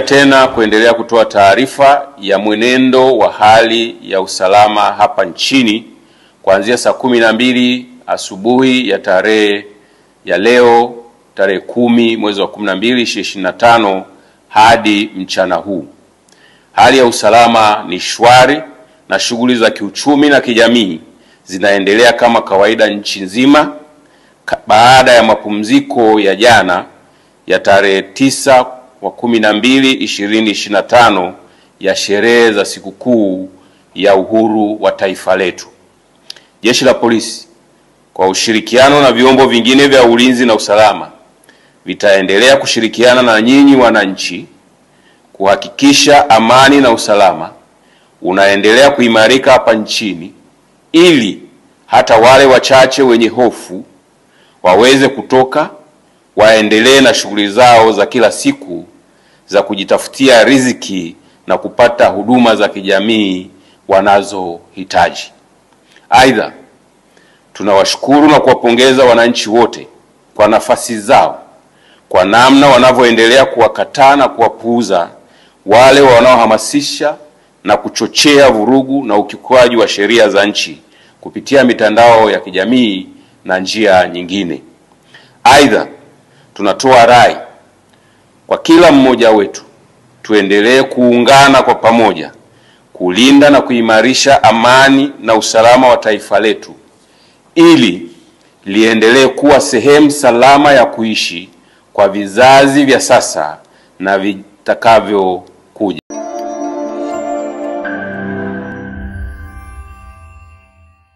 Tena kuendelea kutoa taarifa ya mwenendo wa hali ya usalama hapa nchini kuanzia saa 12 asubuhi ya tarehe ya leo tarehe 10 mwezi wa 12 2025 hadi mchana huu. Hali ya usalama ni shwari na shughuli za kiuchumi na kijamii zinaendelea kama kawaida nchi nzima baada ya mapumziko ya jana ya tarehe 9 wa 12 2025 ya sherehe za sikukuu ya uhuru wa taifa letu. Jeshi la Polisi kwa ushirikiano na vyombo vingine vya ulinzi na usalama vitaendelea kushirikiana na nyinyi wananchi kuhakikisha amani na usalama unaendelea kuimarika hapa nchini, ili hata wale wachache wenye hofu waweze kutoka waendelee na shughuli zao za kila siku za kujitafutia riziki na kupata huduma za kijamii wanazohitaji. Aidha, tunawashukuru na kuwapongeza wananchi wote kwa nafasi zao, kwa namna wanavyoendelea kuwakataa na kuwapuuza wale wanaohamasisha na kuchochea vurugu na ukiukwaji wa sheria za nchi kupitia mitandao ya kijamii na njia nyingine. Aidha, tunatoa rai kwa kila mmoja wetu tuendelee kuungana kwa pamoja kulinda na kuimarisha amani na usalama wa taifa letu, ili liendelee kuwa sehemu salama ya kuishi kwa vizazi vya sasa na vitakavyo